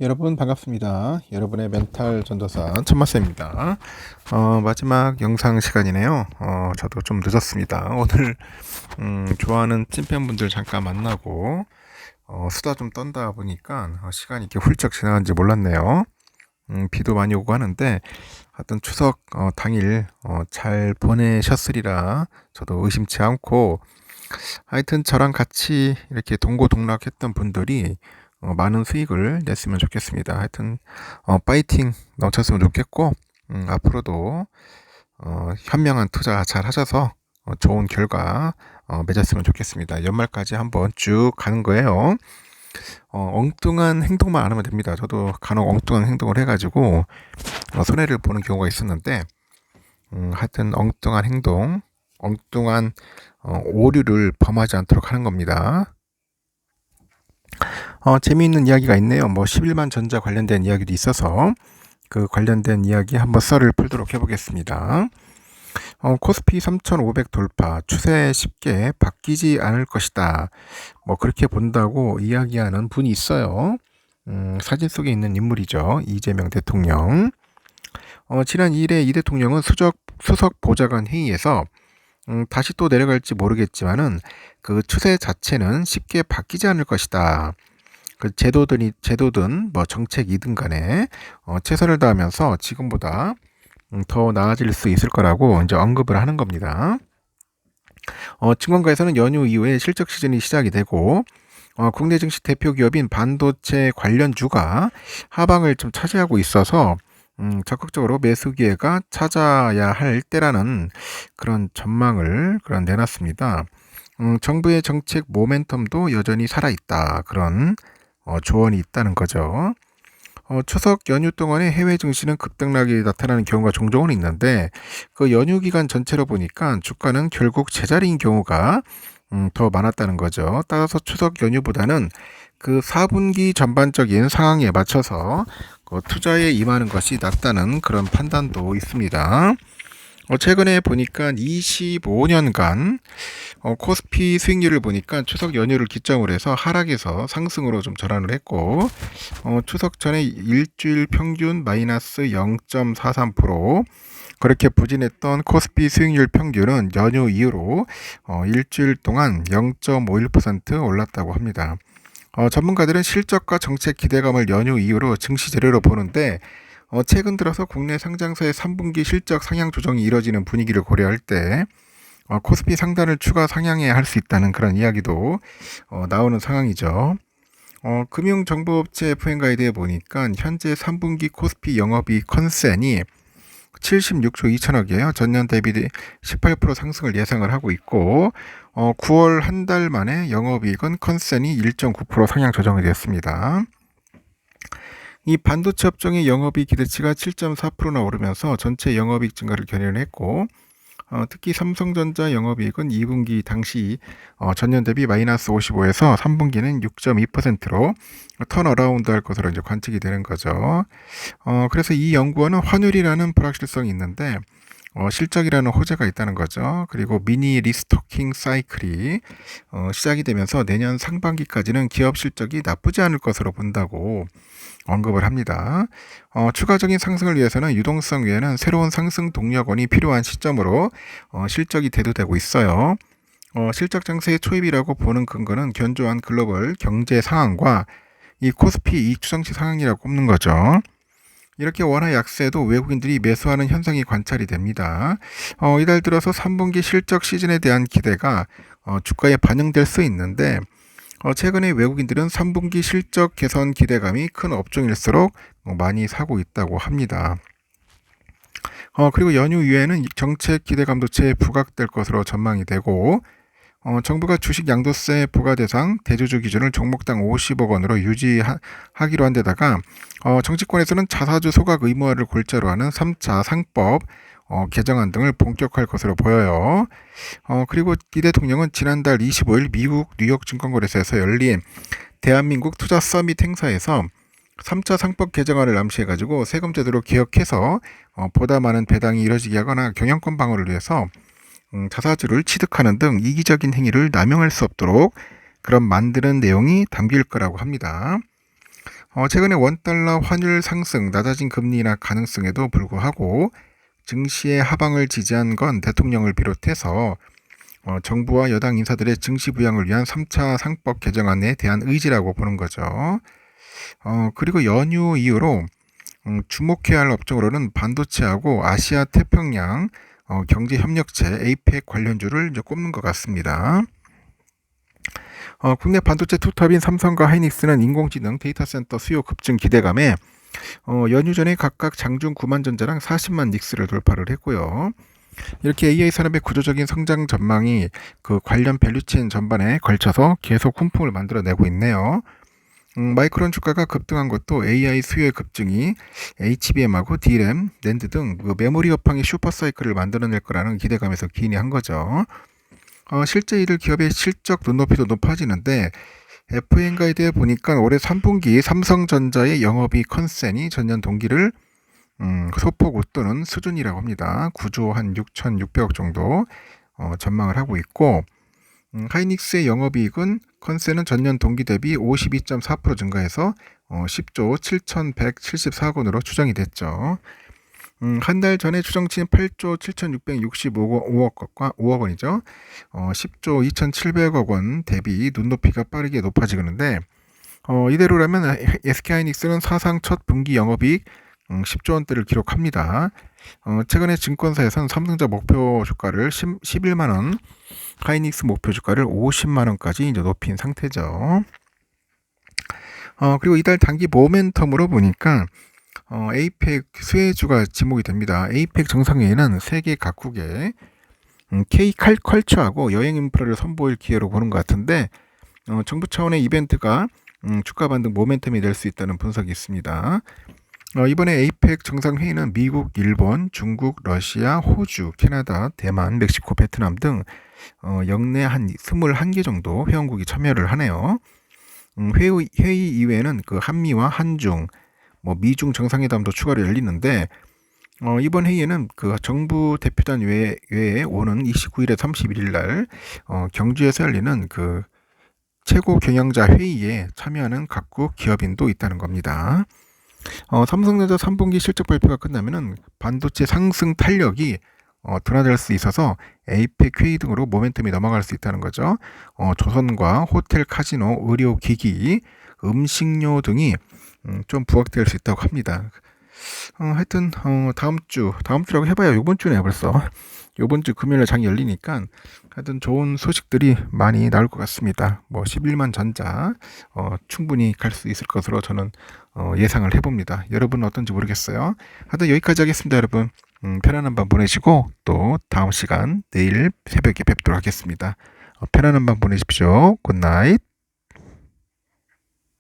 여러분 반갑습니다. 여러분의 멘탈 전도사 천마쌤입니다. 마지막 영상 시간이네요. 저도 좀 늦었습니다. 오늘 좋아하는 찐팬분들 잠깐 만나고 수다 좀 떤다 보니까 시간이 이렇게 훌쩍 지나간지 몰랐네요. 비도 많이 오고 하는데 하여튼 추석 당일 잘 보내셨으리라 저도 의심치 않고, 하여튼 저랑 같이 이렇게 동고동락했던 분들이 많은 수익을 냈으면 좋겠습니다. 하여튼 파이팅 넘쳤으면 좋겠고, 앞으로도 현명한 투자 잘 하셔서 좋은 결과 맺었으면 좋겠습니다. 연말까지 한번 쭉 가는 거예요. 엉뚱한 행동만 안 하면 됩니다. 저도 간혹 엉뚱한 행동을 해가지고 손해를 보는 경우가 있었는데, 하여튼 엉뚱한 행동, 엉뚱한 오류를 범하지 않도록 하는 겁니다. 재미있는 이야기가 있네요. 11만 전자 관련된 이야기도 있어서 그 관련된 이야기 한번 썰을 풀도록 해보겠습니다. 코스피 3,500 돌파, 추세 쉽게 바뀌지 않을 것이다. 그렇게 본다고 이야기하는 분이 있어요. 사진 속에 있는 인물이죠. 이재명 대통령. 지난 2일에 이 대통령은 수석 보좌관 회의에서 다시 또 내려갈지 모르겠지만은 그 추세 자체는 쉽게 바뀌지 않을 것이다. 그 제도든 정책이든 간에 최선을 다하면서 지금보다 더 나아질 수 있을 거라고 이제 언급을 하는 겁니다. 증권가에서는 연휴 이후에 실적 시즌이 시작이 되고 국내 증시 대표 기업인 반도체 관련주가 하방을 좀 차지하고 있어서 적극적으로 매수 기회가 찾아야 할 때라는 그런 전망을 내놨습니다. 정부의 정책 모멘텀도 여전히 살아있다. 그런 조언이 있다는 거죠. 추석 연휴 동안에 해외 증시는 급등락이 나타나는 경우가 종종은 있는데, 그 연휴 기간 전체로 보니까 주가는 결국 제자리인 경우가 더 많았다는 거죠. 따라서 추석 연휴보다는 그 4분기 전반적인 상황에 맞춰서 투자에 임하는 것이 낫다는 그런 판단도 있습니다. 최근에 보니까 25년간 코스피 수익률을 보니까 추석 연휴를 기점으로 해서 하락에서 상승으로 좀 전환을 했고, 추석 전에 일주일 평균 마이너스 0.43%, 그렇게 부진했던 코스피 수익률 평균은 연휴 이후로 일주일 동안 0.51% 올랐다고 합니다. 전문가들은 실적과 정책 기대감을 연휴 이후로 증시 재료로 보는데, 최근 들어서 국내 상장사의 3분기 실적 상향 조정이 이뤄지는 분위기를 고려할 때 코스피 상단을 추가 상향해야 할 수 있다는 그런 이야기도 나오는 상황이죠. 금융정보업체 FN가이드에 보니까 현재 3분기 코스피 영업이익 컨센이 76조 2천억이에요. 전년 대비 18% 상승을 예상을 하고 있고, 9월 한 달 만에 영업이익은 컨센이 1.9% 상향 조정이 됐습니다. 이 반도체 업종의 영업이익 기대치가 7.4%나 오르면서 전체 영업이익 증가를 견인했고, 특히 삼성전자 영업이익은 2분기 당시 전년 대비 마이너스 55에서 3분기는 6.2%로 턴어라운드 할 것으로 이제 관측이 되는 거죠. 그래서 이 연구원은 환율이라는 불확실성이 있는데 실적이라는 호재가 있다는 거죠. 그리고 미니 리스토킹 사이클이 시작이 되면서 내년 상반기까지는 기업 실적이 나쁘지 않을 것으로 본다고 언급을 합니다. 추가적인 상승을 위해서는 유동성 외에는 새로운 상승 동력원이 필요한 시점으로 실적이 대두되고 있어요. 실적 장세의 초입이라고 보는 근거는 견조한 글로벌 경제 상황과 이 코스피 이익 추정치 상황이라고 꼽는 거죠. 이렇게 원화 약세도 외국인들이 매수하는 현상이 관찰이 됩니다. 이달 들어서 3분기 실적 시즌에 대한 기대가 주가에 반영될 수 있는데, 최근에 외국인들은 3분기 실적 개선 기대감이 큰 업종일수록 많이 사고 있다고 합니다. 그리고 연휴 이후에는 정책 기대감도 재부각될 것으로 전망이 되고, 정부가 주식 양도세 부과 대상 대주주 기준을 종목당 50억 원으로 유지하기로 한 데다가 정치권에서는 자사주 소각 의무화를 골자로 하는 3차 상법 개정안 등을 본격화할 것으로 보여요. 그리고 이 대통령은 지난달 25일 미국 뉴욕 증권거래소에서 열린 대한민국 투자 서밋 행사에서 3차 상법 개정안을 암시해가지고 세금 제도를 개혁해서 보다 많은 배당이 이뤄지게 하거나 경영권 방어를 위해서 자사주를 취득하는 등 이기적인 행위를 남용할 수 없도록 그런 만드는 내용이 담길 거라고 합니다. 최근에 원달러 환율 상승, 낮아진 금리 인하 가능성에도 불구하고 증시의 하방을 지지한 건 대통령을 비롯해서 정부와 여당 인사들의 증시 부양을 위한 3차 상법 개정안에 대한 의지라고 보는 거죠. 그리고 연휴 이후로 주목해야 할 업종으로는 반도체하고 아시아 태평양 경제협력체 APEC 관련주를 이제 꼽는 것 같습니다. 국내 반도체 투톱인 삼성과 하이닉스는 인공지능 데이터 센터 수요 급증 기대감에 연휴 전에 각각 장중 9만 전자랑 40만 닉스를 돌파를 했고요. 이렇게 AI 산업의 구조적인 성장 전망이 그 관련 밸류체인 전반에 걸쳐서 계속 훈풍을 만들어내고 있네요. 마이크론 주가가 급등한 것도 AI 수요의 급증이 HBM하고 DRAM, 낸드 등 그 메모리 업황의 슈퍼사이클을 만들어낼 거라는 기대감에서 기인이 한 거죠. 실제 이들 기업의 실적 눈높이도 높아지는데 FN 가이드에 보니까 올해 3분기 삼성전자의 영업이익 컨센이 전년 동기를 소폭 웃도는 수준이라고 합니다. 9조 한 6,600억 정도 전망을 하고 있고, 하이닉스의 영업이익은 컨센은 전년 동기 대비 52.4% 증가해서 10조 7,174억 원으로 추정이 됐죠. 한 달 전에 추정치인 8조 7,665억 원이죠. 10조 2,700억 원 대비 눈높이가 빠르게 높아지는데 이대로라면 SK하이닉스는 사상 첫 분기 영업이익 10조 원대를 기록합니다. 최근에 증권사에서는 삼성전자 목표 주가를 11만 원, 하이닉스 목표 주가를 50만 원까지 이제 높인 상태죠. 그리고 이달 단기 모멘텀으로 보니까 에이펙 수혜주가 지목이 됩니다. 에이펙 정상회의는 세계 각국의 K 컬처하고 여행 인프라를 선보일 기회로 보는 것 같은데 정부 차원의 이벤트가 주가 반등 모멘텀이 될 수 있다는 분석이 있습니다. 이번에 에이펙 정상회의는 미국, 일본, 중국, 러시아, 호주, 캐나다, 대만, 멕시코, 베트남 등 역내 한 21개 정도 회원국이 참여를 하네요. 회의 이외에는 그 한미와 한중, 미중 정상회담도 추가로 열리는데 이번 회의에는 그 정부 대표단 외에 오는 29일에 31일 날 경주에서 열리는 그 최고 경영자 회의에 참여하는 각국 기업인도 있다는 겁니다. 삼성전자 3분기 실적 발표가 끝나면은 반도체 상승 탄력이 둔화될 수 있어서 에이펙 회의 등으로 모멘텀이 넘어갈 수 있다는 거죠. 조선과 호텔, 카지노, 의료기기, 음식료 등이 좀 부각될 수 있다고 합니다. 하여튼 다음 주라고 해봐야 이번 주네 벌써. 이번 주 금요일에 장이 열리니까 하여튼 좋은 소식들이 많이 나올 것 같습니다. 11만 전자 충분히 갈 수 있을 것으로 저는 예상을 해봅니다. 여러분은 어떤지 모르겠어요. 하여튼 여기까지 하겠습니다, 여러분. 편안한 밤 보내시고 또 다음 시간 내일 새벽에 뵙도록 하겠습니다. 편안한 밤 보내십시오. 굿나잇.